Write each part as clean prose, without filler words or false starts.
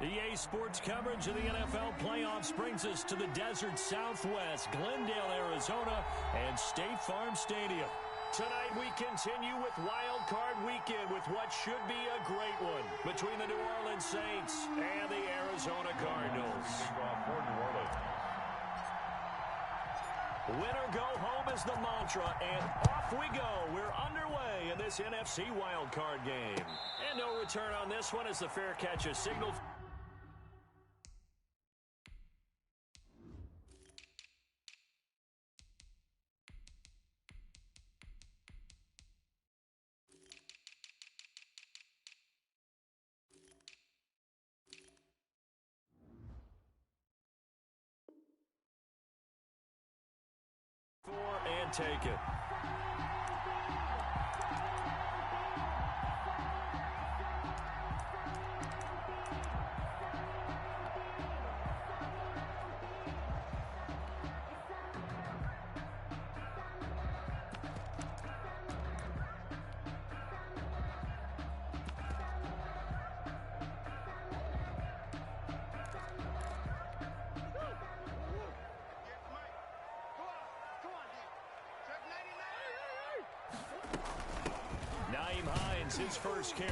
EA Sports coverage of the NFL playoffs brings us to the desert Southwest, Glendale, Arizona, and State Farm Stadium. Tonight we continue with Wild Card Weekend with what should be a great one between the New Orleans Saints and the Arizona Cardinals. Winner go home is the mantra, and off we go. We're underway in this NFC Wild Card game. And no return on this one as the fair catch is signaled. And take it. His first carry.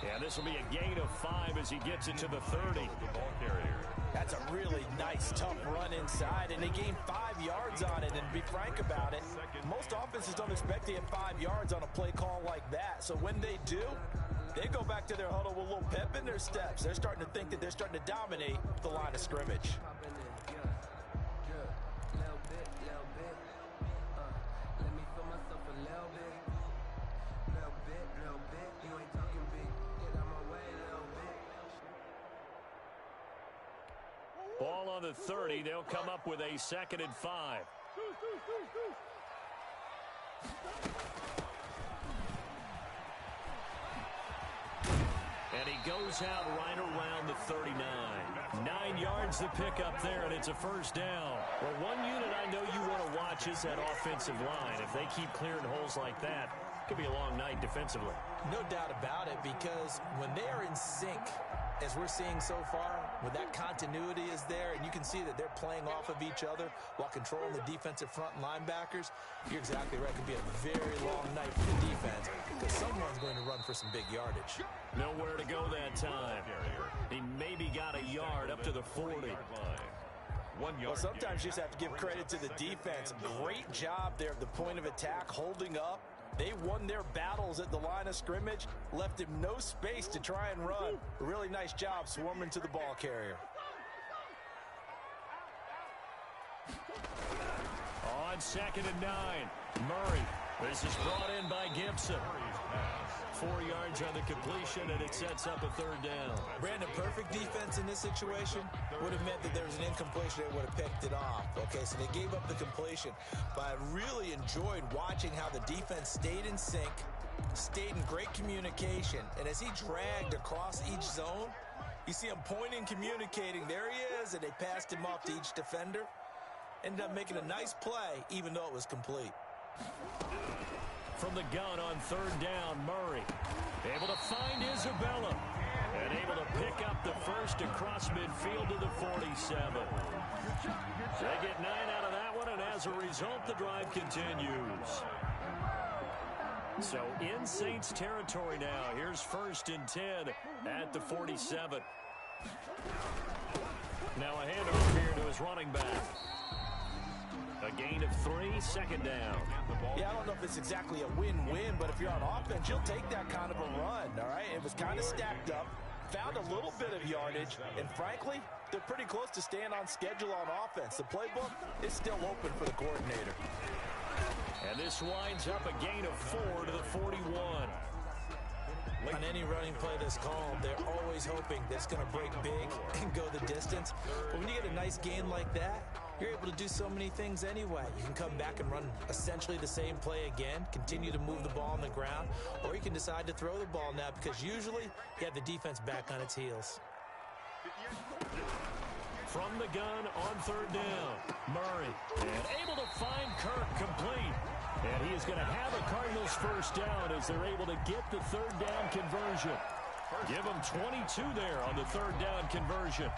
Yeah, this will be a gain of 5 as he gets it to the 30. The ball carrier. That's a really nice, tough run inside, and they gained 5 yards on it. And to be frank about it, most offenses don't expect to get 5 yards on a play call like that. So when they do, they go back to their huddle with a little pep in their steps. They're starting to think that they're starting to dominate the line of scrimmage. Ball on the 30. They'll come up with a 2nd and 5. And he goes out right around the 39. 9 yards to pick up there, and it's a first down. Well, one unit I know you want to watch is that offensive line. If they keep clearing holes like that, it could be a long night defensively. No doubt about it, because when they are in sync, as we're seeing so far, when that continuity is there and you can see that they're playing off of each other while controlling the defensive front linebackers, you're exactly right. It could be a very long night for the defense because someone's going to run for some big yardage. Nowhere to go that time. He maybe got a yard up to the 40. Well, sometimes you just have to give credit to the defense. Great job there at the point of attack, holding up. They won their battles at the line of scrimmage, left him no space to try and run. A really nice job swarming to the ball carrier. On 2nd and 9, Murray. This is brought in by Gibson. 4 yards on the completion, and it sets up a 3rd down. Brandon, perfect defense in this situation would have meant that there was an incompletion. They would have picked it off. Okay, so they gave up the completion. But I really enjoyed watching how the defense stayed in sync, stayed in great communication. And as he dragged across each zone, you see him pointing, communicating. There he is, and they passed him off to each defender. Ended up making a nice play, even though it was complete. From the gun on 3rd down, Murray able to find Isabella and able to pick up the first across midfield to the 47. They get 9 out of that one, and as a result, the drive continues. So in Saints territory now. Here's 1st and 10 at the 47. Now a handoff here to his running back. A gain of 3, 2nd down. Yeah, I don't know if it's exactly a win-win, but if you're on offense, you'll take that kind of a run, all right? It was kind of stacked up, found a little bit of yardage, and frankly, they're pretty close to staying on schedule on offense. The playbook is still open for the coordinator. And this winds up a gain of 4 to the 41. On any running play that's called, they're always hoping that it's going to break big and go the distance. But when you get a nice gain like that, you're able to do so many things anyway. You can come back and run essentially the same play again, continue to move the ball on the ground, or you can decide to throw the ball now because usually you have the defense back on its heels. From the gun on 3rd down, Murray, and able to find Kirk complete. And he is going to have a Cardinals first down as they're able to get the 3rd down conversion. Give them 22 there on the third down conversion.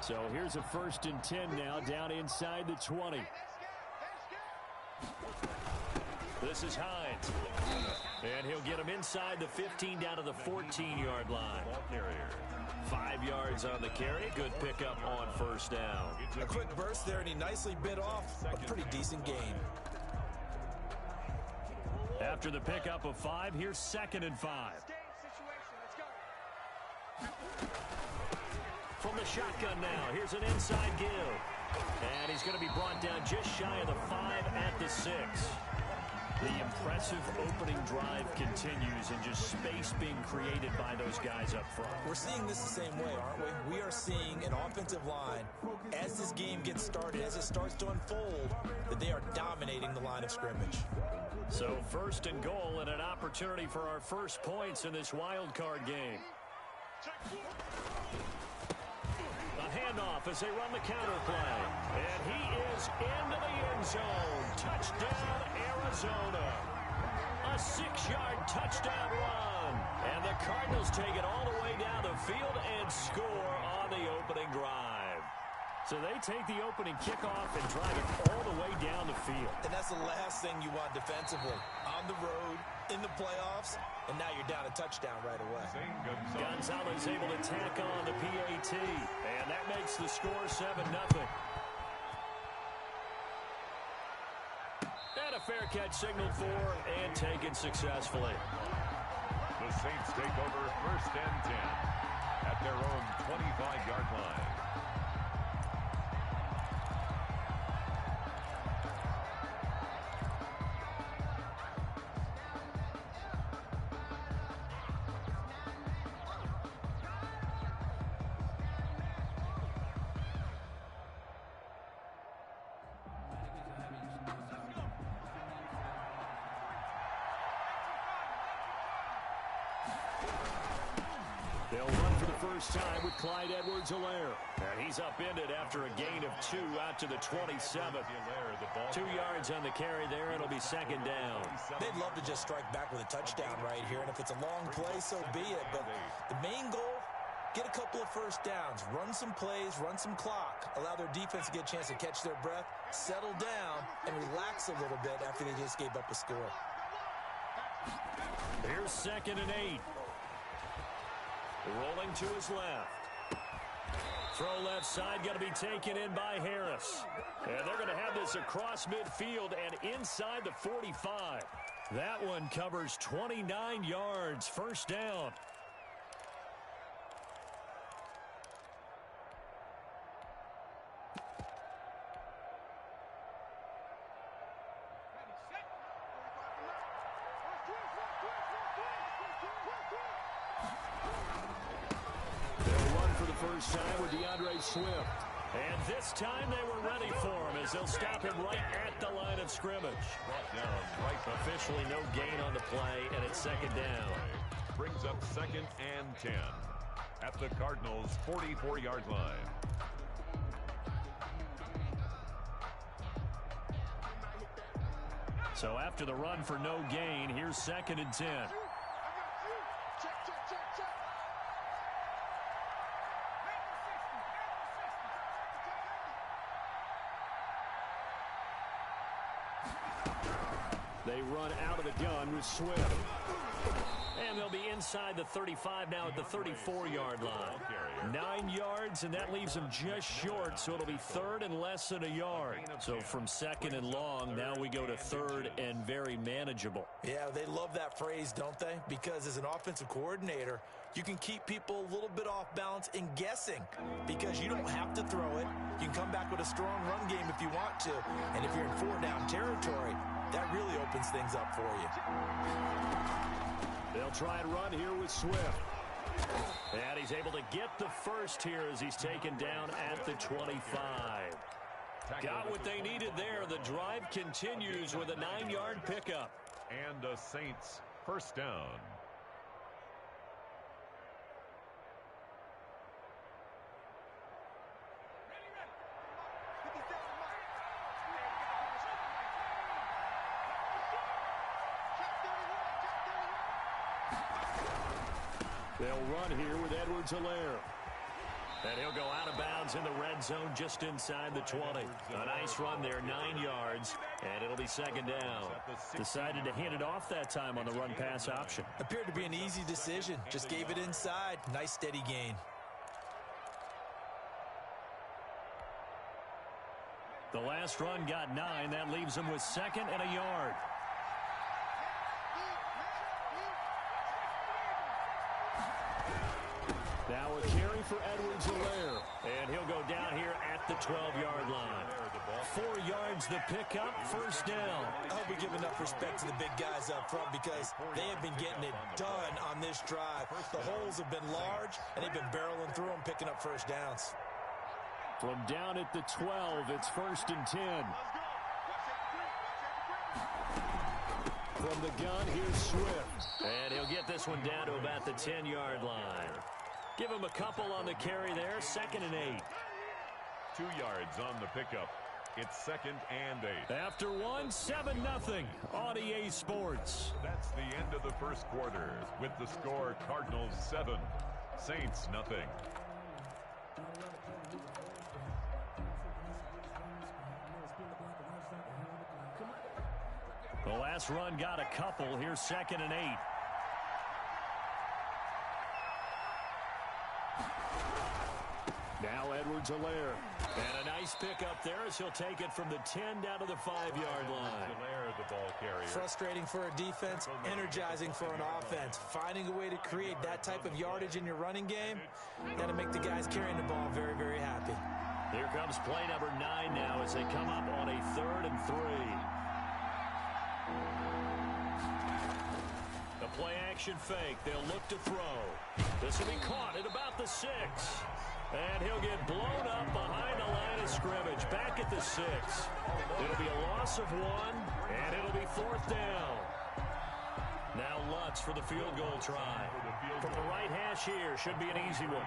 So here's a 1st and 10 now, down inside the 20. This is Hines. And he'll get him inside the 15 down to the 14-yard line. 5 yards on the carry. Good pickup on 1st down. A quick burst there, and he nicely bit off a pretty decent gain. After the pickup of 5, here's 2nd and 5. From the shotgun now, here's an inside give. And he's going to be brought down just shy of the 5 at the 6. The impressive opening drive continues, and just space being created by those guys up front. We're seeing this the same way, aren't we? We are seeing an offensive line, as this game gets started, as it starts to unfold, that they are dominating the line of scrimmage. So 1st and goal, and an opportunity for our first points in this wild card game. A handoff as they run the counter play. And he is into the end zone. Touchdown, Arizona. A 6-yard touchdown run. And the Cardinals take it all the way down the field and score on the opening drive. So they take the opening kickoff and drive it all the way down the field. And that's the last thing you want defensively. On the road, in the playoffs, and now you're down a touchdown right away. Gonzalez able to tack on the PAT, and that makes the score 7-0. And a fair catch signaled for and taken successfully. The Saints take over 1st and 10 at their own 25-yard line. They'll run for the first time with Clyde Edwards-Helaire. And he's upended after a gain of 2 out to the 27. 2 yards on the carry there. It'll be 2nd down. They'd love to just strike back with a touchdown right here. And if it's a long play, so be it. But the main goal, get a couple of first downs. Run some plays, run some clock. Allow their defense to get a chance to catch their breath, settle down, and relax a little bit after they just gave up a score. Here's 2nd and 8. Rolling to his left. Throw left side, going to be taken in by Harris. And they're going to have this across midfield and inside the 45. That one covers 29 yards. 1st down. First time with DeAndre Swift. And this time they were ready for him as they'll stop him right at the line of scrimmage. Officially no gain on the play, and it's 2nd down. Brings up 2nd and 10 at the Cardinals' 44-yard line. So after the run for no gain, here's 2nd and 10. They run out of the gun with Swift. And they'll be inside the 35 now at the 34-yard line. 9 yards, and that leaves them just short, so it'll be 3rd and less than a yard. So from 2nd and long, now we go to 3rd and very manageable. Yeah, they love that phrase, don't they? Because as an offensive coordinator, you can keep people a little bit off balance and guessing because you don't have to throw it. You can come back with a strong run game if you want to. And if you're in 4-down territory, that really opens things up for you. They'll try and run here with Swift. And he's able to get the first here as he's taken down at the 25. Got what they needed there. The drive continues with a 9-yard pickup. And the Saints first down. They'll run here with Edwards-Helaire. And he'll go out of bounds in the red zone just inside the 20. A nice run there, 9 yards, and it'll be second down. Decided to hand it off that time on the run-pass option. Appeared to be an easy decision. Just gave it inside. Nice steady gain. The last run got 9. That leaves him with second and a yard. Now a carry for Edwards-Helaire. And he'll go down here at the 12-yard line. 4 yards the pickup, first down. I hope we give enough respect to the big guys up front because they have been getting it done on this drive. The holes have been large, and they've been barreling through them, picking up first downs. From down at the 12, it's first and 10. From the gun, here's Swift. And he'll get this one down to about the 10-yard line. Give him a couple on the carry there, second and 8. 2 yards on the pickup. It's second and 8. After 1, 7-0 on EA Sports. That's the end of the first quarter with the score Cardinals 7, Saints nothing. The last run got a couple. Here's second and 8. Now Edwards-Helaire. And a nice pick up there as he'll take it from the 10 down to the 5-yard line. The ball carrier. Frustrating for a defense, energizing for an offense. Finding a way to create that type of yardage in your running game, got to make the guys carrying the ball very, very happy. Here comes play number 9 now as they come up on a 3rd and 3. The play action fake. They'll look to throw. This will be caught at about the 6. And he'll get blown up behind the line of scrimmage. Back at the 6. It'll be a loss of 1, and it'll be 4th down. Now Lutz for the field goal try. From the right hash here. Should be an easy one.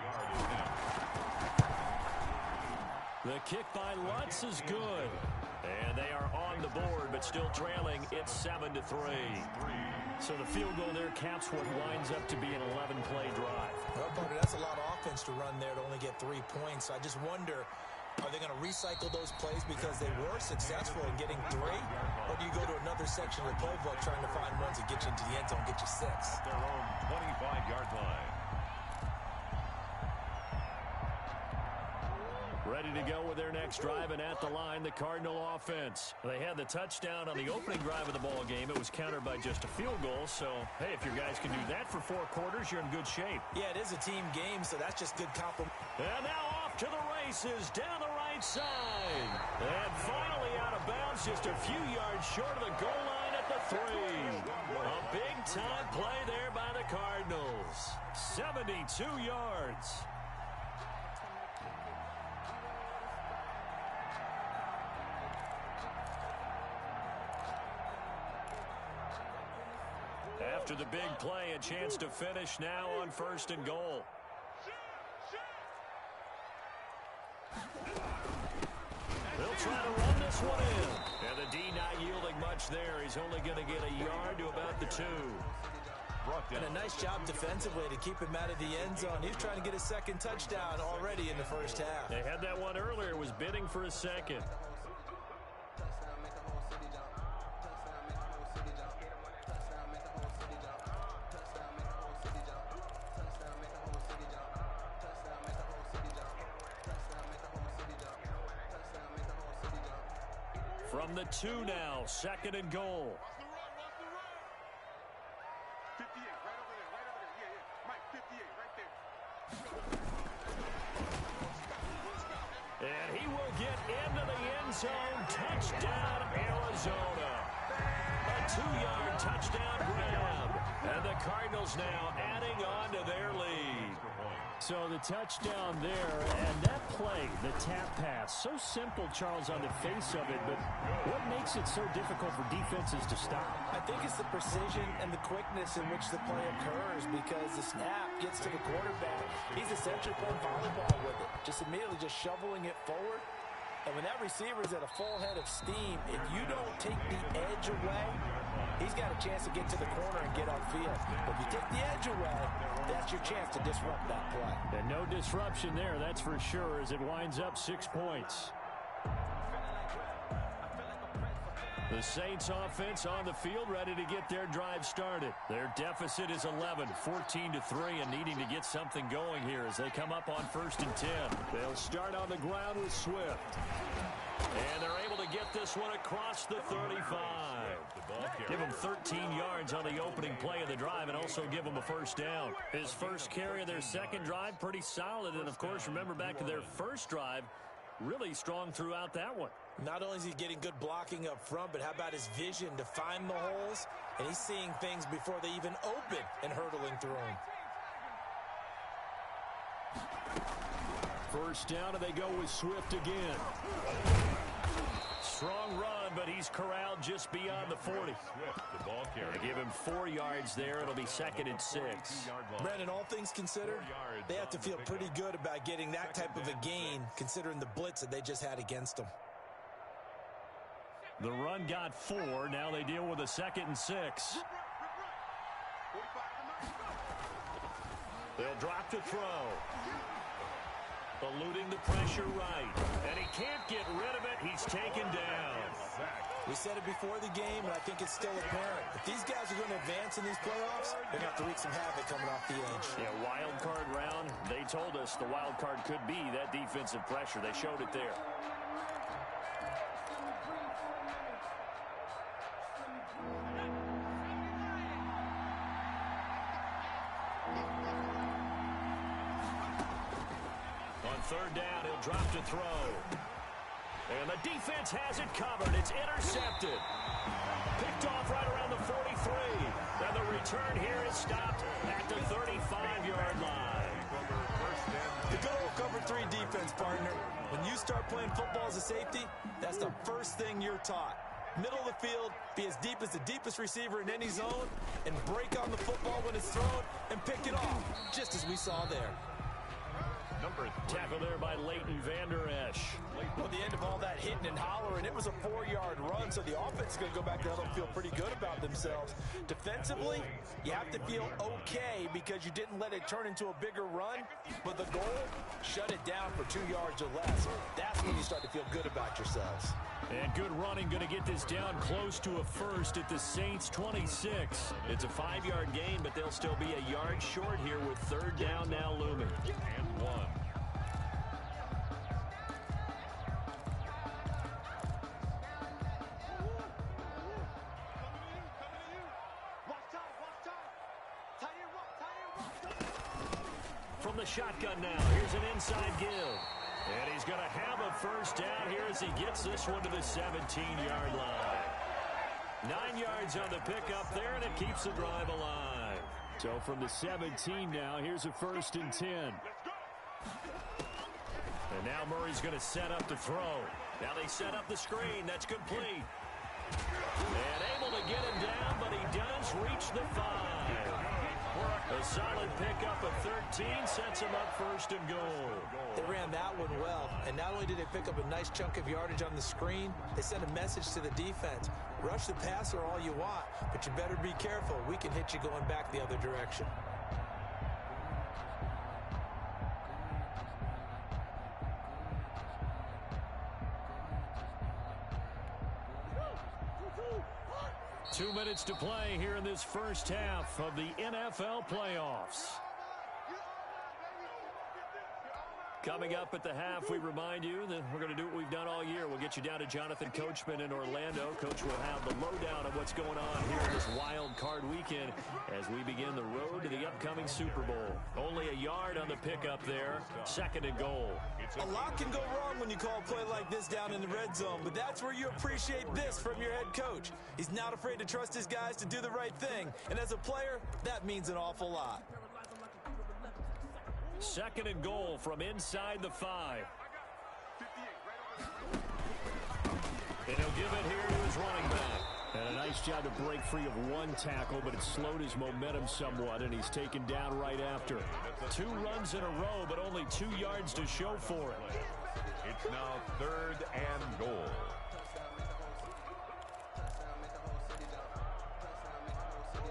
The kick by Lutz is good. And they are on the board, but still trailing. It's 7-3. So the field goal there caps what winds up to be an 11-play drive. Well, Parker, that's a lot of offense to run there to only get 3 points. I just wonder, are they going to recycle those plays because they were successful in getting 3? Or do you go to another section of the playbook trying to find ones that get you into the end zone, get you 6? Their own 25-yard line. Ready to go with their next drive, and at the line, the Cardinal offense. They had the touchdown on the opening drive of the ball game. It was countered by just a field goal, so, hey, if your guys can do that for 4 quarters, you're in good shape. Yeah, it is a team game, so that's just good compliment. And now off to the races, down the right side. And finally out of bounds, just a few yards short of the goal line at the 3. A big-time play there by the Cardinals. 72 yards. After the big play, a chance to finish now on 1st and goal. They'll try to run this one in. And the D not yielding much there. He's only going to get a yard to about the 2. And a nice job defensively to keep him out of the end zone. He's trying to get a second touchdown already in the first half. They had that one earlier. Was bidding for a second. From the 2 now, 2nd and goal. And he will get into the end zone. Touchdown, Arizona. A 2-yard touchdown grab. And the Cardinals now adding on to their lead. So the touchdown there, and that play, the tap pass, so simple, Charles, on the face of it, but what makes it so difficult for defenses to stop? I think it's the precision and the quickness in which the play occurs because the snap gets to the quarterback. He's essentially playing volleyball with it, just immediately just shoveling it forward. And when that receiver's at a full head of steam, if you don't take the edge away, he's got a chance to get to the corner and get upfield. But if you take the edge away, that's your chance to disrupt that play. And no disruption there, that's for sure, as it winds up 6 points. The Saints offense on the field, ready to get their drive started. Their deficit is 11, 14-3, and needing to get something going here as they come up on 1st and 10. They'll start on the ground with Swift. And they're able to get this one across the 35. Give him 13 yards on the opening play of the drive and also give him a first down. His first carry of their second drive, pretty solid. And, of course, remember back to their first drive, really strong throughout that one. Not only is he getting good blocking up front, but how about his vision to find the holes? And he's seeing things before they even open and hurdling through them. First down, and they go with Swift again. Strong run, but he's corralled just beyond the 40. Swift, the ball carrier. They give him 4 yards there. It'll be 2nd and 6. Brandon, all things considered, they have to feel pretty good about getting that type of a gain, considering the blitz that they just had against them. The run got 4. Now they deal with a 2nd and 6. They'll drop to throw. Eluding the pressure right. And he can't get rid of it. He's taken down. We said it before the game, and I think it's still apparent. If these guys are going to advance in these playoffs, they're going to have to wreak some havoc coming off the edge. Yeah, wild card round. They told us the wild card could be that defensive pressure. They showed it there. Third down, he'll drop to throw. And the defense has it covered. It's intercepted. Picked off right around the 43. And the return here is stopped at the 35-yard line. The good old cover 3 defense, partner. When you start playing football as a safety, that's the first thing you're taught. Middle of the field, be as deep as the deepest receiver in any zone, and break on the football when it's thrown, and pick it off, just as we saw there. Tackle there by Leighton Vander Esch. Well, the end of all that hitting and hollering, it was a 4-yard run, so the offense is going to go back to huddle and feel pretty good about themselves. Defensively, you have to feel okay because you didn't let it turn into a bigger run, but the goal, shut it down for 2 yards or less. That's when you start to feel good about yourselves. And good running, going to get this down close to a first at the Saints' 26. It's a 5-yard gain, but they'll still be a yard short here with third down now looming. And 1. From the shotgun now, here's an inside give. And he's going to have a first down here as he gets this one to the 17-yard line. 9 yards on the pickup there, and it keeps the drive alive. So from the 17 now, here's a 1st and 10. And now Murray's going to set up to throw. Now they set up the screen. That's complete. And able to get him down, but he does reach the 5. A solid pickup of 13 sets him up 1st and goal. They ran that one well, and not only did they pick up a nice chunk of yardage on the screen, they sent a message to the defense. Rush the passer all you want, but you better be careful. We can hit you going back the other direction. Two minutes to play here in this first half of the NFL playoffs. Coming up at the half, we remind you that we're going to do what we've done all year. We'll get you down to Jonathan Coachman in Orlando. Coach will have the lowdown of what's going on here this wild card weekend as we begin the road to the upcoming Super Bowl. Only a yard on the pickup there. 2nd and goal. A lot can go wrong when you call a play like this down in the red zone, but that's where you appreciate this from your head coach. He's not afraid to trust his guys to do the right thing, and as a player, that means an awful lot. 2nd and goal from inside the 5. And he'll give it here to his running back. And a nice job to break free of one tackle, but it slowed his momentum somewhat, and he's taken down right after. 2 runs in a row, but only 2 yards to show for it. It's now 3rd and goal.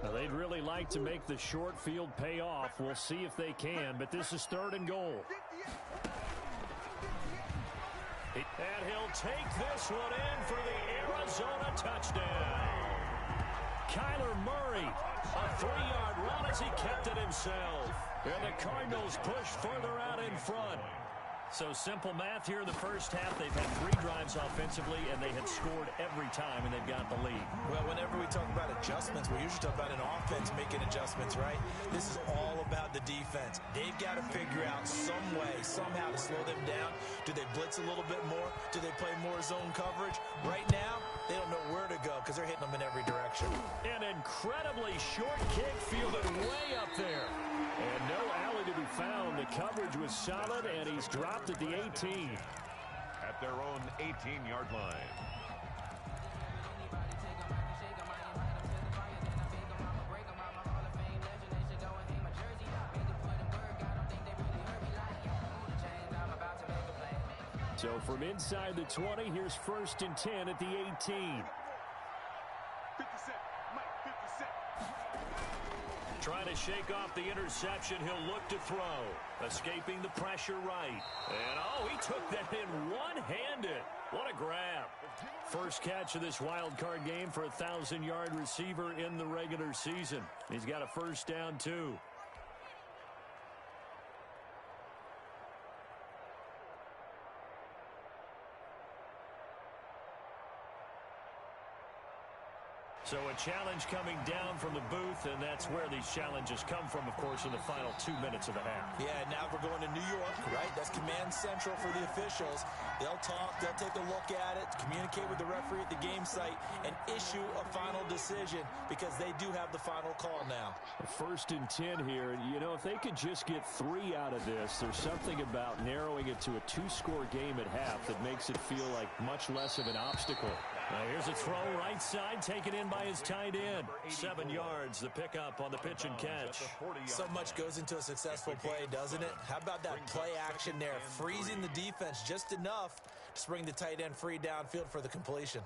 Well, they'd really like to make the short field pay off. We'll see if they can, but this is 3rd and goal. And he'll take this one in for the Arizona touchdown. Kyler Murray, a 3-yard run as he kept it himself. And the Cardinals push further out in front. So simple math here in the first half. They've had 3 drives offensively, and they had scored every time, and they've got the lead. Well, whenever we talk about adjustments, we usually talk about an offense making adjustments, right? This is all about the defense. They've got to figure out some way, somehow to slow them down. Do they blitz a little bit more? Do they play more zone coverage? Right now, they don't know where to go because they're hitting them in every direction. An incredibly short kick fielded way up there. And no alley to be found. The coverage was solid, and he's dropped at the 18. At their own 18-yard line. So from inside the 20, here's 1st and 10 at the 18. Trying to shake off the interception. He'll look to throw. Escaping the pressure right. And, oh, he took that in one-handed. What a grab. First catch of this wild card game for a 1,000-yard receiver in the regular season. He's got a first down, too. So a challenge coming down from the booth, and that's where these challenges come from, of course, in the final 2 minutes of the half. Yeah, now we're going to New York, right? That's command central for the officials. They'll talk, they'll take a look at it, communicate with the referee at the game site, and issue a final decision because they do have the final call now. 1st and 10 here. You know, if they could just get 3 out of this, there's something about narrowing it to a 2-score game at half that makes it feel like much less of an obstacle. Here's a throw right side, taken in by his tight end. 7 yards, the pickup on the pitch and catch. So much goes into a successful play, doesn't it? How about that play action there, freezing the defense just enough to bring the tight end free downfield for the completion.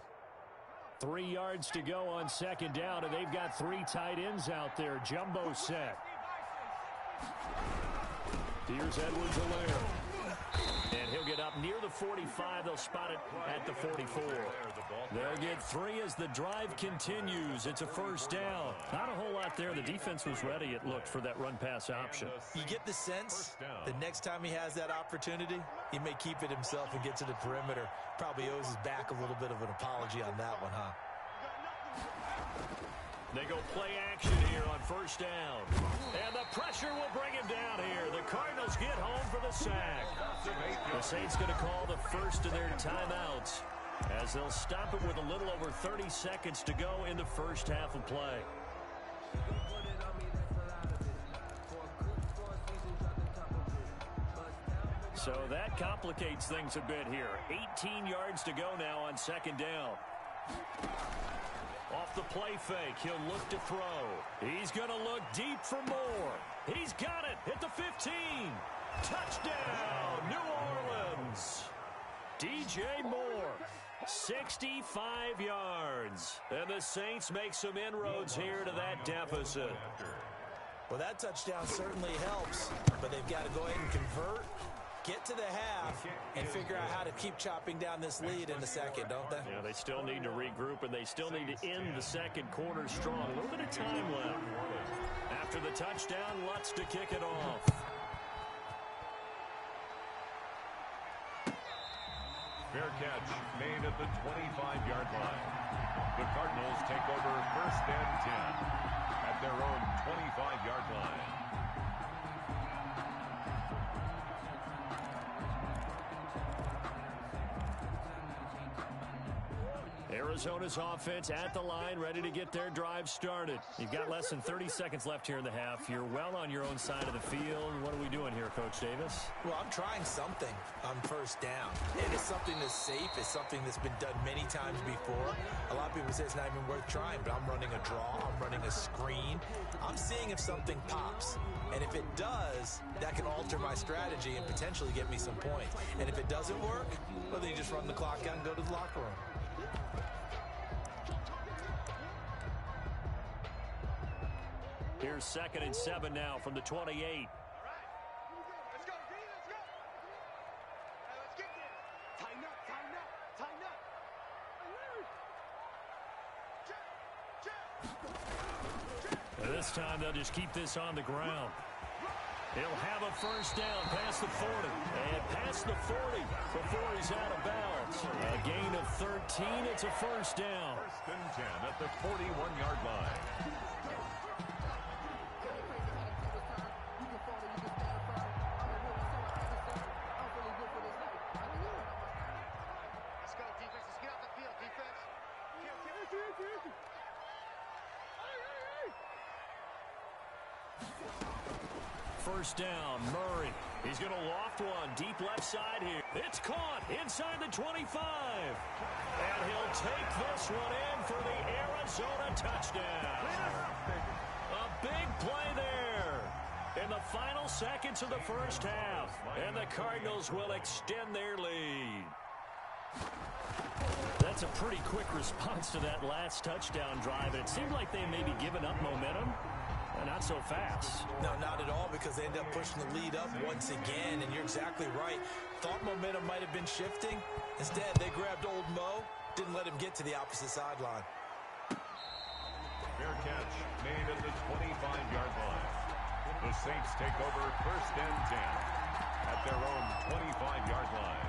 3 yards to go on 2nd down, and they've got 3 tight ends out there. Jumbo set. Here's Edwards-Helaire. And he'll get up near the 45. They'll spot it at the 44. They'll get 3 as the drive continues. It's a first down. Not a whole lot there. The defense was ready, it looked, for that run-pass option. You get the sense the next time he has that opportunity, he may keep it himself and get to the perimeter. Probably owes his back a little bit of an apology on that one, huh? They go play action here on first down. And the pressure will bring him down here. The Cardinals get home for the sack. The Saints going to call the first of their timeouts as they'll stop it with a little over 30 seconds to go in the first half of play. So that complicates things a bit here. 18 yards to go now on 2nd down. Off the play fake, he'll look to throw. He's going to look deep for more. He's got it at the 15. Touchdown, New Orleans. DJ Moore, 65 yards. And the Saints make some inroads here to that deficit. Well, that touchdown certainly helps, but they've got to go ahead and convert, get to the half, and figure out how to keep chopping down this lead in the second, don't they? Yeah, they still need to regroup, and they still need to end the second quarter strong. A little bit of time left. After the touchdown, Lutz to kick it off. Fair catch made at the 25-yard line. The Cardinals take over 1st and 10 at their own 25-yard line. Arizona's offense at the line, ready to get their drive started. You've got less than 30 seconds left here in the half. You're well on your own side of the field. What are we doing here, Coach Davis? Well, I'm trying something on first down. And it's something that's safe. It's something that's been done many times before. A lot of people say it's not even worth trying, but I'm running a draw. I'm running a screen. I'm seeing if something pops. And if it does, that can alter my strategy and potentially get me some points. And if it doesn't work, well, then you just run the clock out and go to the locker room. Here's 2nd and 7 now from the 28. This time they'll just keep this on the ground. He'll have a first down past the 40. And past the 40 before he's out of bounds. A gain of 13. It's a first down. 1st and 10 at the 41-yard line. First down, Murray. He's going to loft one deep left side here. It's caught inside the 25. And he'll take this one in for the Arizona touchdown. A big play there in the final seconds of the first half. And the Cardinals will extend their lead. That's a pretty quick response to that last touchdown drive. It seemed like they may be giving up momentum. Not so fast. No, not at all, because they end up pushing the lead up once again, and you're exactly right. Thought momentum might have been shifting. Instead, they grabbed old Mo, didn't let him get to the opposite sideline. Fair catch made at the 25-yard line. The Saints take over 1st and 10 at their own 25-yard line.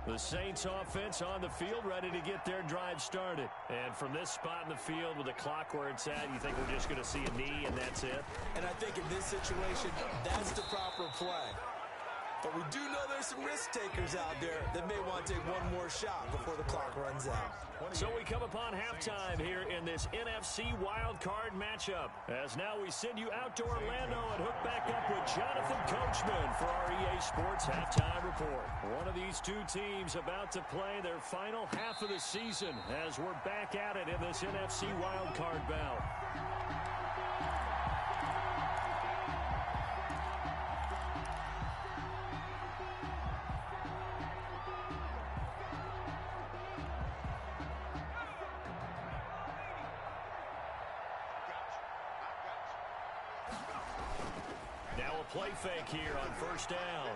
The Saints offense on the field, ready to get their drive started. And from this spot in the field with the clock where it's at, you think we're just going to see a knee and that's it? And I think in this situation, that's the proper play. But we do know there's some risk takers out there that may want to take one more shot before the clock runs out. So we come upon halftime here in this NFC wildcard matchup. As now we send you out to Orlando and hook back up with Jonathan Coachman for our EA Sports Halftime Report. One of these two teams about to play their final half of the season as we're back at it in this NFC wildcard bout. Play fake here on first down.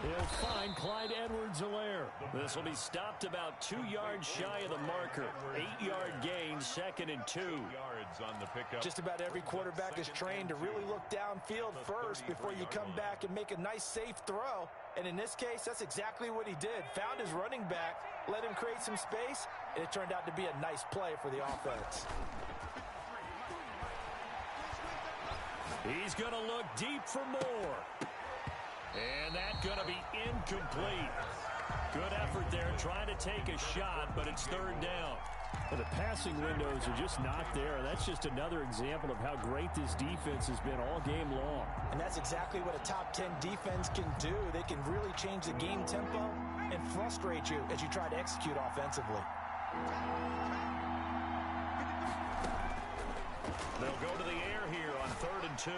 He'll find Clyde Edwards-Helaire. This will be stopped about 2 yards shy of the marker. 8-yard gain, 2nd and 2. Yards on the pickup. Just about every quarterback is trained to really look downfield first before you come back and make a nice, safe throw. And in this case, that's exactly what he did. Found his running back, let him create some space, and it turned out to be a nice play for the offense. He's going to look deep for more. And that's going to be incomplete. Good effort there trying to take a shot, but it's 3rd down. Well, the passing windows are just not there. That's just another example of how great this defense has been all game long. And that's exactly what a top 10 defense can do. They can really change the game tempo and frustrate you as you try to execute offensively. They'll go to the air here on 3rd and 2.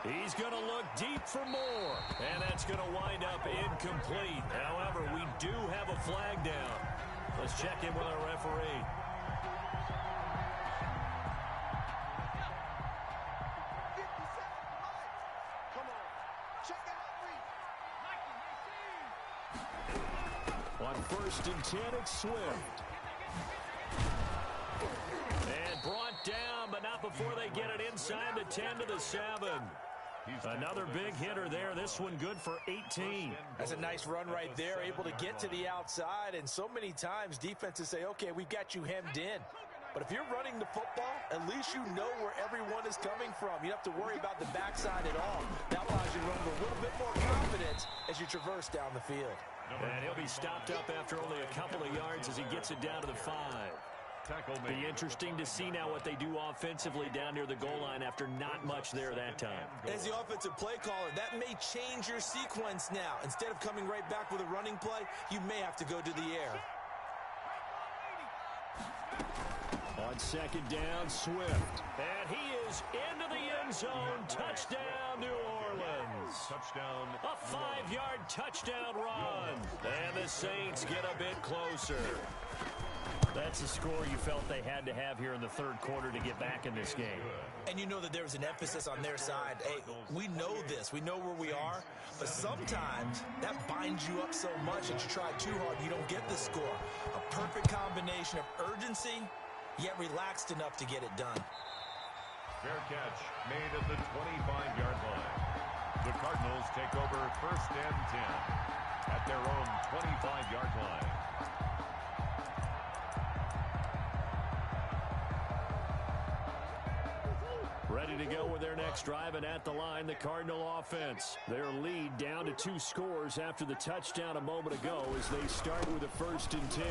He's going to look deep for more. And that's going to wind up incomplete. However, we do have a flag down. Let's check in with our referee. On 1st and 10, it's Swift. And brought down, but not before they get it inside the 10 to the 7. Another big hitter there. This one good for 18. That's a nice run right there, able to get to the outside. And so many times defenses say, okay, we've got you hemmed in. But if you're running the football, at least you know where everyone is coming from. You don't have to worry about the backside at all. That allows you to run with a little bit more confidence as you traverse down the field. And he'll be stopped up after only a couple of yards as he gets it down to the 5. Be interesting to see now what they do offensively down near the goal line after not much there that time. As the offensive play caller, that may change your sequence now. Instead of coming right back with a running play, you may have to go to the air. On 2nd down, Swift. And he is into the end zone. Touchdown, New Orleans. Orleans. Touchdown. A 5-yard touchdown run. And the Saints get a bit closer. That's a score you felt they had to have here in the third quarter to get back in this game. And you know that there was an emphasis on their side. Hey, we know this. We know where we are. But sometimes that binds you up so much that you try too hard, you don't get the score. A perfect combination of urgency, yet relaxed enough to get it done. Fair catch made at the 25-yard line. The Cardinals take over 1st and 10 at their own 25-yard line. Ready to go with their next drive, and at the line, the Cardinal offense. Their lead down to 2 scores after the touchdown a moment ago as they start with a 1st and 10.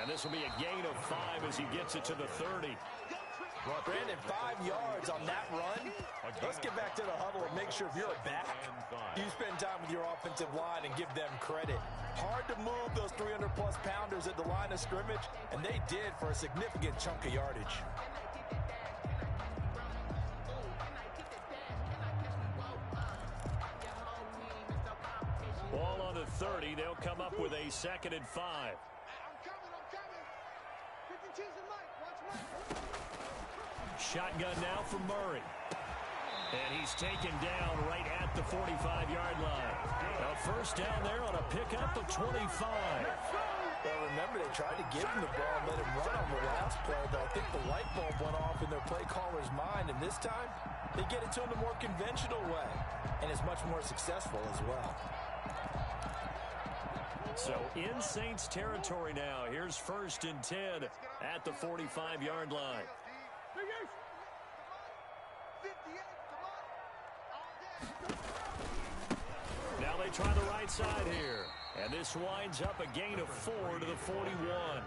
And this will be a gain of 5 as he gets it to the 30. Brandon, 5 yards on that run. Let's get back to the huddle and make sure if you're a back, you spend time with your offensive line and give them credit. Hard to move those 300-plus pounders at the line of scrimmage, and they did for a significant chunk of yardage. Ball on the 30. They'll come up with a 2nd and 5. I'm coming. 52's in light. Watch. Shotgun now from Murray. And he's taken down right at the 45-yard line. A 1st down there on a pickup of 25. Well, remember, they tried to give him the ball and let him run on the last play, but I think the light bulb went off in their play caller's mind, and this time they get it to him the more conventional way, and it's much more successful as well. So in Saints territory now. Here's 1st and 10 at the 45-yard line. Now they try the right side here. And this winds up a gain of 4 to the 41.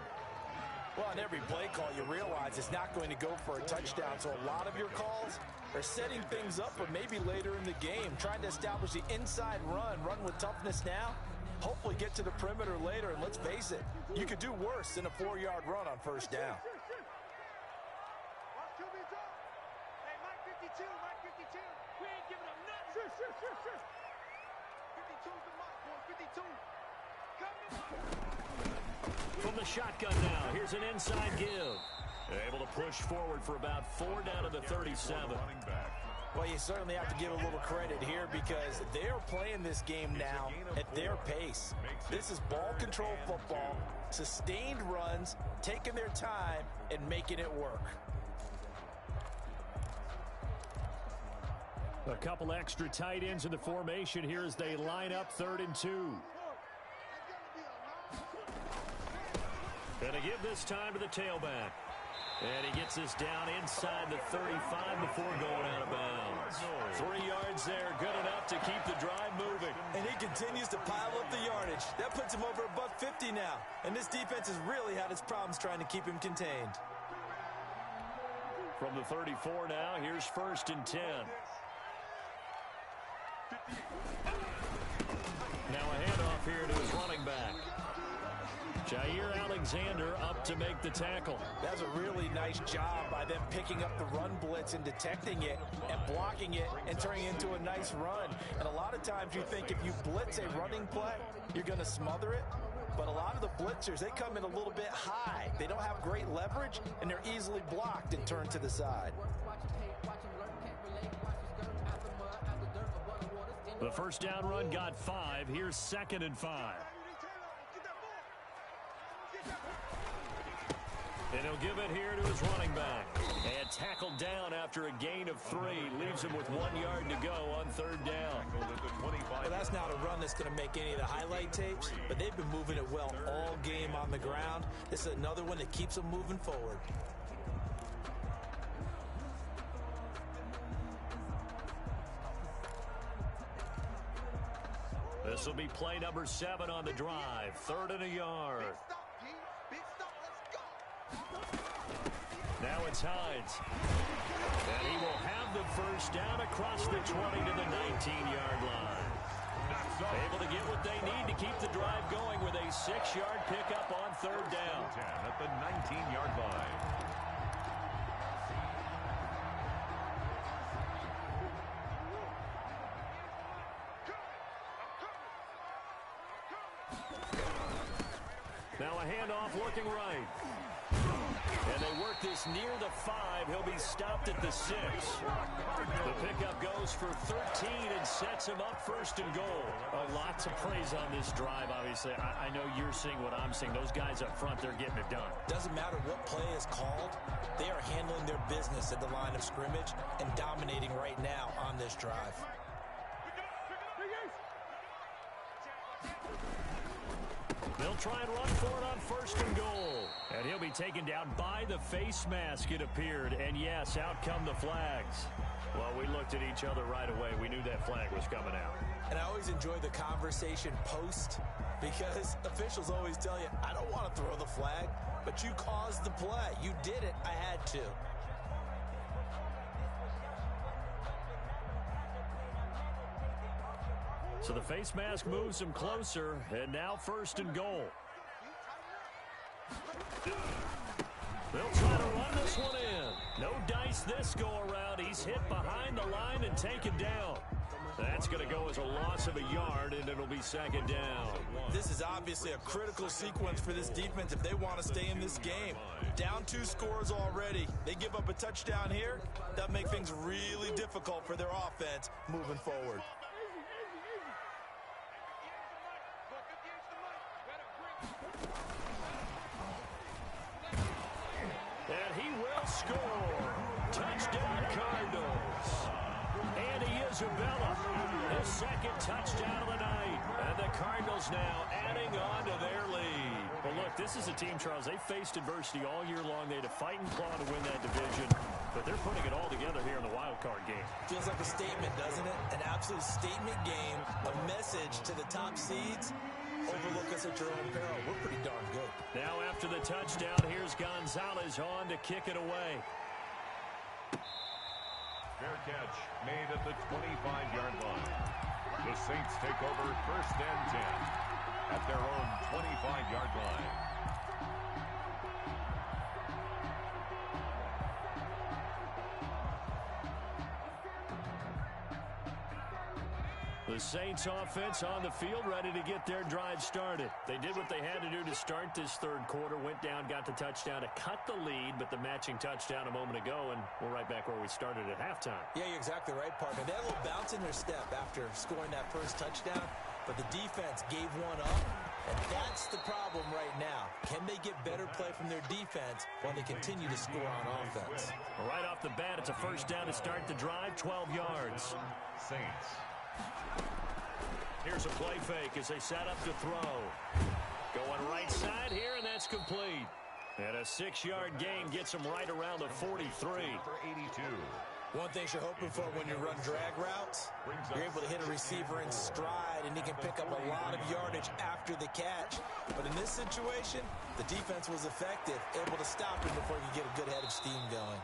Well, on every play call, you realize it's not going to go for a touchdown. So a lot of your calls are setting things up for maybe later in the game, trying to establish the inside run with toughness now, hopefully get to the perimeter later. And let's face it, you could do worse than a 4-yard run on 1st down. Hey, Mike 52. We ain't giving up nothing. 52's the mark, boy. 52. From the shotgun now, here's an inside give. Able to push forward for about 4 down to the 37. Well, you certainly have to give a little credit here because they're playing this game now at their pace. This is ball control football, sustained runs, taking their time, and making it work. A couple extra tight ends in the formation here as they line up 3rd and 2. Gonna give this time to the tailback. And he gets this down inside the 35 before going out of bounds. 3 yards there, good enough to keep the drive moving. And he continues to pile up the yardage. That puts him over $150 now. And this defense has really had its problems trying to keep him contained. From the 34 now, here's 1st and 10. Now a handoff here to his running back. Jair Alexander up to make the tackle. That's a really nice job by them picking up the run blitz and detecting it and blocking it and turning it into a nice run. And a lot of times you think if you blitz a running play, you're going to smother it. But a lot of the blitzers, they come in a little bit high. They don't have great leverage, and they're easily blocked and turned to the side. The 1st down run got 5. Here's 2nd and 5. And he'll give it here to his running back. And tackled down after a gain of 3. Leaves him with 1 yard to go on 3rd down. Well, that's not a run that's going to make any of the highlight tapes, but they've been moving it well all game on the ground. This is another one that keeps them moving forward. This will be play number 7 on the drive. 3rd and a yard. Now it's Hines. And he will have the 1st down across the 20 to the 19-yard line. Able to get what they need to keep the drive going with a 6-yard pickup on 3rd down. At the 19-yard line. Now a handoff looking right. And they work this near the 5. He'll be stopped at the 6. The pickup goes for 13 and sets him up first and goal. A lot to praise on this drive, obviously. I know you're seeing what I'm seeing. Those guys up front, they're getting it done. Doesn't matter what play is called. They are handling their business at the line of scrimmage and dominating right now on this drive. They'll try and run for it on first and goal. And he'll be taken down by the face mask, it appeared. And yes, out come the flags. Well, we looked at each other right away. We knew that flag was coming out. And I always enjoy the conversation post because officials always tell you, I don't want to throw the flag, but you caused the play. You did it. I had to. So the face mask moves him closer, and now first and goal. They'll try to run this one in. No dice this go-around. He's hit behind the line and taken down. That's going to go as a loss of a yard, and it'll be second down. This is obviously a critical sequence for this defense if they want to stay in this game. Down 2 scores already. They give up a touchdown here. That'll make things really difficult for their offense moving forward. And he will score. Touchdown, Cardinals. Andy Isabella, his second touchdown of the night. And the Cardinals now adding on to their lead. Well, look, this is a team, Charles. They faced adversity all year long. They had to fight and claw to win that division. But they're putting it all together here in the wild card game. Feels like a statement, doesn't it? An absolute statement game. A message to the top seeds. Overlook us at your own peril. We're pretty darn good. Now after the touchdown, here's Gonzalez on to kick it away. Fair catch made at the 25-yard line. The Saints take over first and 10 at their own 25-yard line. The Saints offense on the field, ready to get their drive started. They did what they had to do to start this third quarter, went down, got the touchdown to cut the lead, but the matching touchdown a moment ago, and we're right back where we started at halftime. Yeah, you're exactly right, partner. They had a little bounce in their step after scoring that first touchdown, but the defense gave one up, and that's the problem right now. Can they get better play from their defense while they continue to score on offense? Right off the bat, it's a first down to start the drive, 12 yards. Saints. Here's a play fake as they set up to throw. Going right side here, and that's complete. And a 6-yard gain gets him right around the 43. For 82. One thing you're hoping for when you run drag routes, you're able to hit a receiver in stride, and he can pick up a lot of yardage after the catch. But in this situation, the defense was effective, able to stop him before he could get a good head of steam going.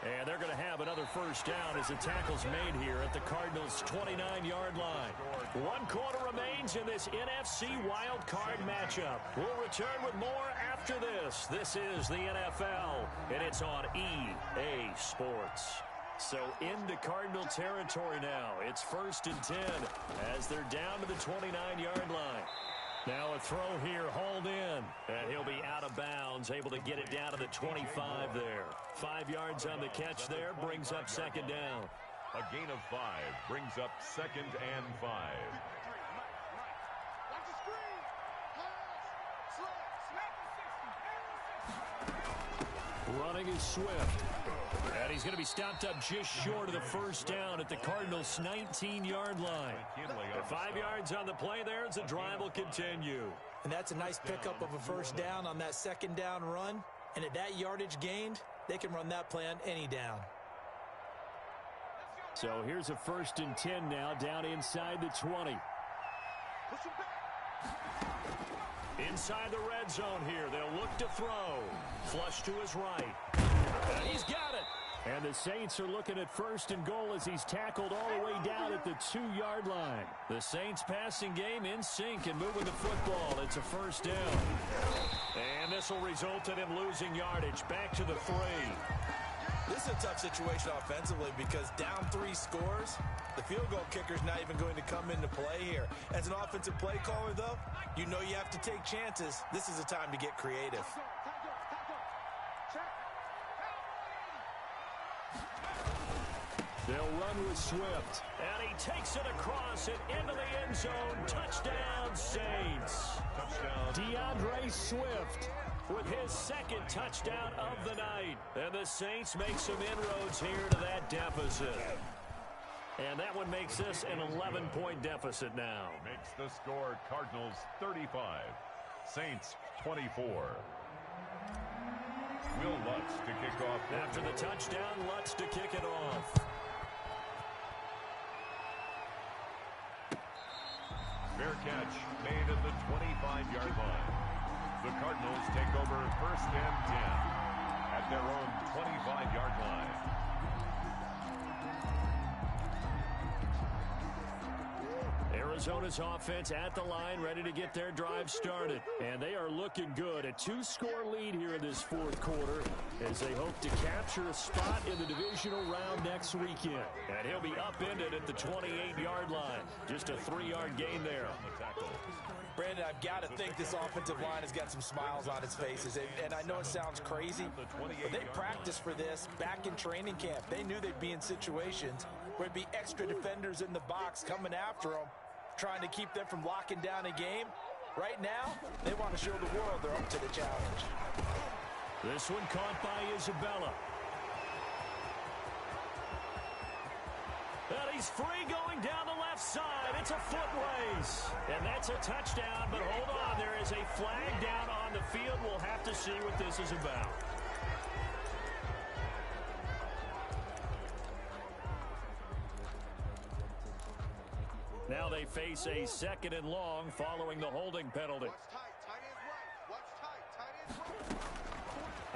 And they're going to have another first down as the tackle's made here at the Cardinals' 29-yard line. 1 quarter remains in this NFC wild card matchup. We'll return with more after this. This is the NFL, and it's on EA Sports. So into Cardinal territory now. It's first and 10 as they're down to the 29-yard line. Now a throw here, hauled in, and he'll be out of bounds, able to get it down to the 25 there. 5 yards on the catch there, brings up second down. A gain of 5 brings up second and 5. Running is Swift. And he's going to be stopped up just short of the first down at the Cardinals' 19-yard line. 5 yards on the play there as the drive will continue. And that's a nice pickup of a first down on that second down run. And at that yardage gained, they can run that play on any down. So here's a first and 10 now, down inside the 20. Inside the red zone here, they'll look to throw. Flush to his right. And he's got it. And the Saints are looking at first and goal as he's tackled all the way down at the 2-yard line. The Saints passing game in sync and moving the football. It's a first down. And this will result in him losing yardage back to the 3. This is a tough situation offensively because down 3 scores, the field goal kicker's not even going to come into play here. As an offensive play caller, though, you know you have to take chances. This is a time to get creative. They'll run with Swift. And he takes it across and into the end zone. Touchdown, Saints. Touchdown. DeAndre Swift with his second touchdown of the night. And the Saints make some inroads here to that deficit. And that one makes this an 11-point deficit now. Makes the score Cardinals 35, Saints 24. Will Lutz to kick off. After the touchdown, Lutz to kick it off. Fair catch made at the 25-yard line. The Cardinals take over first and 10 at their own 25-yard line. Arizona's offense at the line, ready to get their drive started. And they are looking good. A 2-score lead here in this fourth quarter as they hope to capture a spot in the divisional round next weekend. And he'll be upended at the 28-yard line. Just a 3-yard gain there. Brandon, I've got to think this offensive line has got some smiles on its faces. And I know it sounds crazy, but they practiced for this back in training camp. They knew they'd be in situations where there'd be extra defenders in the box coming after them, trying to keep them from locking down a game. Right now, they want to show the world they're up to the challenge. This one caught by Isabella. And he's free going down the left side. It's a foot race. And that's a touchdown, but hold on. There is a flag down on the field. We'll have to see what this is about. Now they face a 2nd and long following the holding penalty.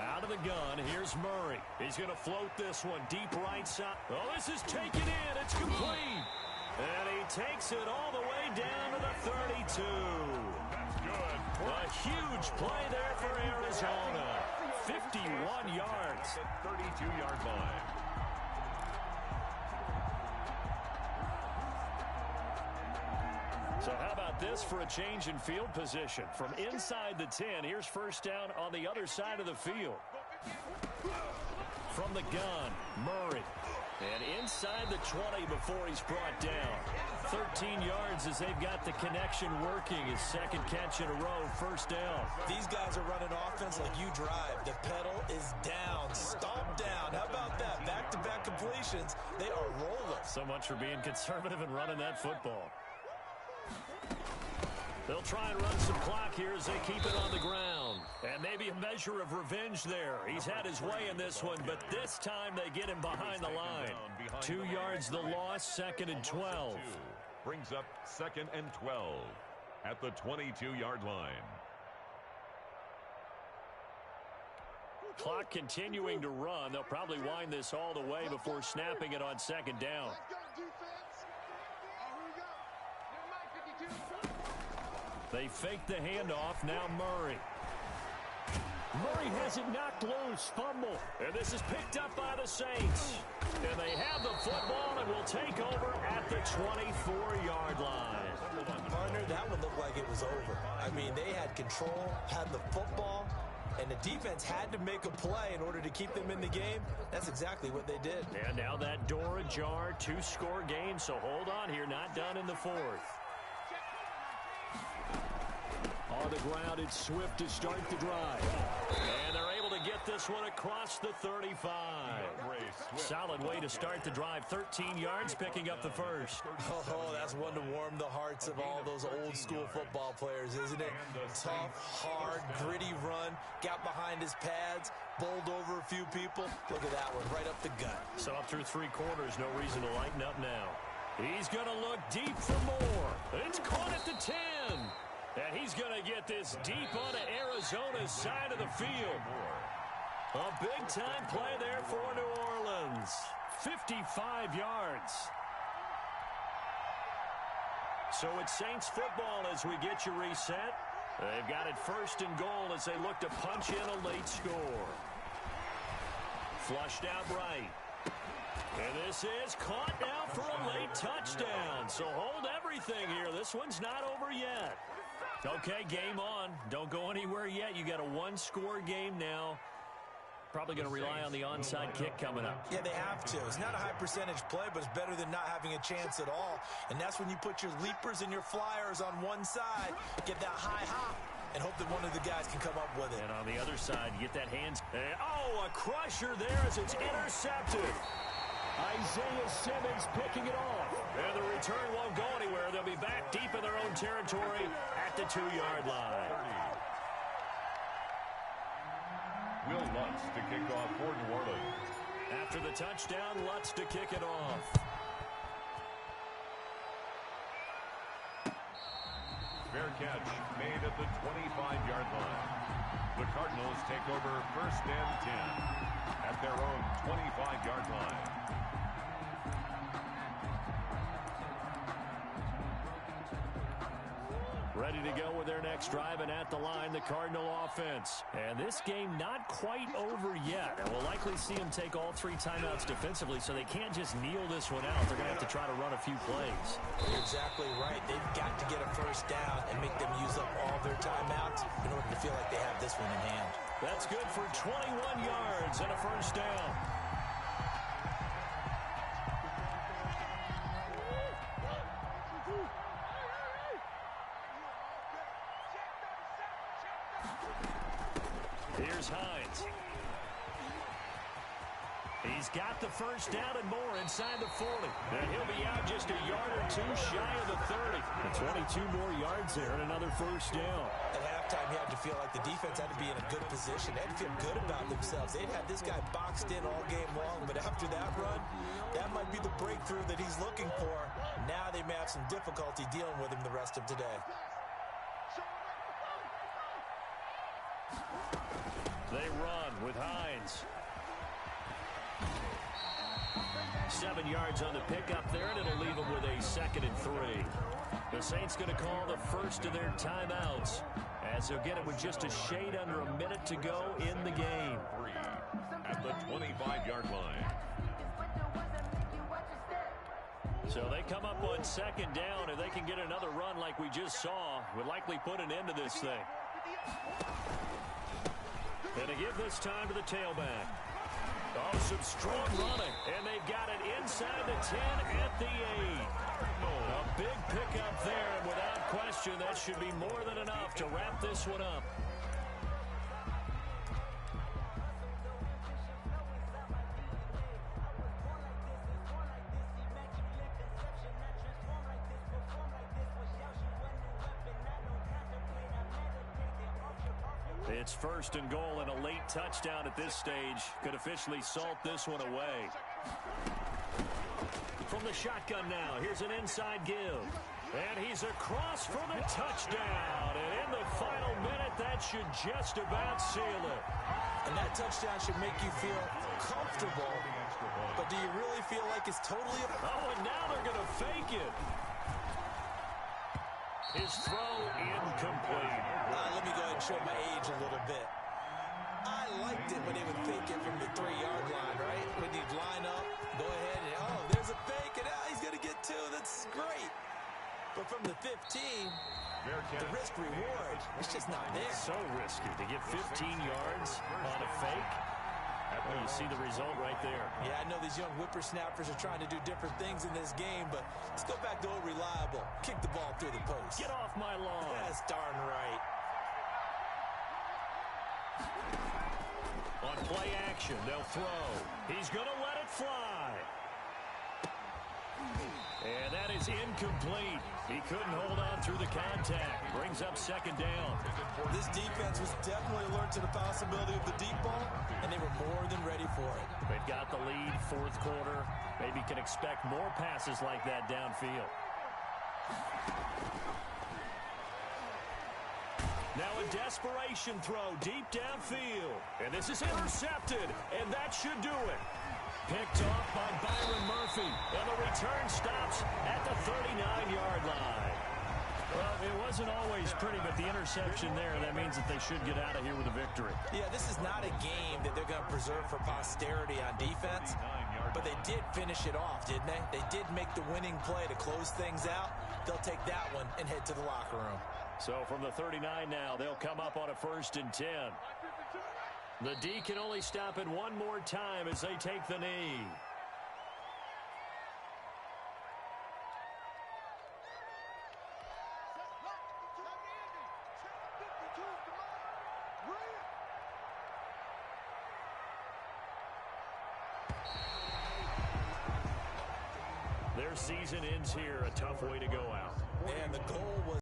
Out of the gun, here's Murray. He's going to float this one deep right side. Oh, this is taken in. It's complete. And he takes it all the way down to the 32. That's good. A huge play there for Arizona. 51 yards. At the 32-yard line. So how about this for a change in field position? From inside the 10, here's first down on the other side of the field. From the gun, Murray. And inside the 20 before he's brought down. 13 yards as they've got the connection working. His second catch in a row, first down. These guys are running offense like you drive. The pedal is down, stomp down. How about that? Back-to-back completions. They are rolling. So much for being conservative and running that football. They'll try and run some clock here as they keep it on the ground. And maybe a measure of revenge there. He's had his way in this one, but this time they get him behind the line. 2 yards the loss, 2nd and 12. Brings up 2nd and 12 at the 22-yard line. Clock continuing to run. They'll probably wind this all the way before snapping it on 2nd down. They fake the handoff. Now Murray. Murray has it knocked loose. Fumble. And this is picked up by the Saints. And they have the football and will take over at the 24-yard line. Partner, that one looked like it was over. I mean, they had control, had the football, and the defense had to make a play in order to keep them in the game. That's exactly what they did. And now that door ajar, 2-score game. So hold on here. Not done in the 4th. On the ground, it's Swift to start the drive. And they're able to get this one across the 35. Solid way to start the drive. 13 yards, picking up the first. Oh, that's one to warm the hearts of all those old-school football players, isn't it? Tough, hard, gritty run. Got behind his pads, bowled over a few people. Look at that one, right up the gut. So up through 3 quarters, no reason to lighten up now. He's going to look deep for more. It's caught at the 10. And he's going to get this deep onto Arizona's side of the field. A big-time play there for New Orleans. 55 yards. So it's Saints football as we get you reset. They've got it 1st and goal as they look to punch in a late score. Flushed out right. And this is caught now for a late touchdown. So hold everything here. This one's not over yet. Okay, game on. Don't go anywhere yet. You got a one-score game now. Probably going to rely on the onside kick coming up. Yeah, they have to. It's not a high percentage play, but it's better than not having a chance at all. And that's when you put your leapers and your flyers on one side, get that high hop, and hope that one of the guys can come up with it. And on the other side, you get that hands. And, oh, a crusher there as it's intercepted. Isaiah Simmons picking it off. And the return won't go anywhere. They'll be back deep in their own territory at the 2-yard line. Will Lutz to kick off for New Orleans. After the touchdown, Lutz to kick it off. Fair catch made at the 25-yard line. The Cardinals take over 1st and 10 at their own 25-yard line. Ready to go with their next drive, and at the line, the Cardinal offense. And this game not quite over yet. And we'll likely see them take all 3 timeouts defensively, so they can't just kneel this one out. They're going to have to try to run a few plays. You're exactly right. They've got to get a first down and make them use up all their timeouts in order to feel like they have this one in hand. That's good for 21 yards and a first down. Here's Hines. He's got the first down and more inside the 40. And he'll be out just a yard or 2 shy of the 30. And 22 more yards there and another first down. At halftime, you had to feel like the defense had to be in a good position. They had to feel good about themselves. They'd had this guy boxed in all game long, but after that run, that might be the breakthrough that he's looking for. Now they may have some difficulty dealing with him the rest of today. They run with Hines. 7 yards on the pickup there, and it'll leave them with a 2nd and 3. The Saints going to call the first of their timeouts, as they'll get it with just a shade under a minute to go in the game. 3 at the 25-yard line. So they come up on 2nd down. If they can get another run like we just saw, would likely put an end to this thing. And to give this time to the tailback. Oh, some strong running. And they've got it inside the 10 at the 8. A big pickup there, and without question, that should be more than enough to wrap this one up. It's 1st and goal, and a late touchdown at this stage could officially salt this one away. From the shotgun now, here's an inside give. And he's across for the touchdown. And in the final minute, that should just about seal it. And that touchdown should make you feel comfortable. But do you really feel like it's totally... Oh, and now they're going to fake it. His throw incomplete. Let me go ahead and show my age a little bit. I liked it when they would fake it from the 3-yard line, right? When you'd line up, go ahead and, oh, there's a fake, and he's going to get 2. That's great. But from the 15, the risk-reward, it's just not there. So risky to get 15 yards on a fake. Well, you see the result right there. Yeah, I know these young whippersnappers are trying to do different things in this game, but let's go back to old reliable. Kick the ball through the post. Get off my lawn. That's darn right. On play action, they'll throw. He's going to let it fly. And that is incomplete. He couldn't hold on through the contact. Brings up 2nd down. This defense was definitely alert to the possibility of the deep ball, and they were more than ready for it. They've got the lead, 4th quarter. Maybe can expect more passes like that downfield. Now a desperation throw deep downfield. And this is intercepted, and that should do it. Picked off by Byron Murphy, and the return stops at the 39-yard line. Well, it wasn't always pretty, but the interception there, that means that they should get out of here with a victory. Yeah, this is not a game that they're going to preserve for posterity on defense, but they did finish it off, didn't they? They did make the winning play to close things out. They'll take that one and head to the locker room. So from the 39 now, they'll come up on a 1st and 10. The D can only stop it one more time as they take the knee. Their season ends here, a tough way to go out. And the goal was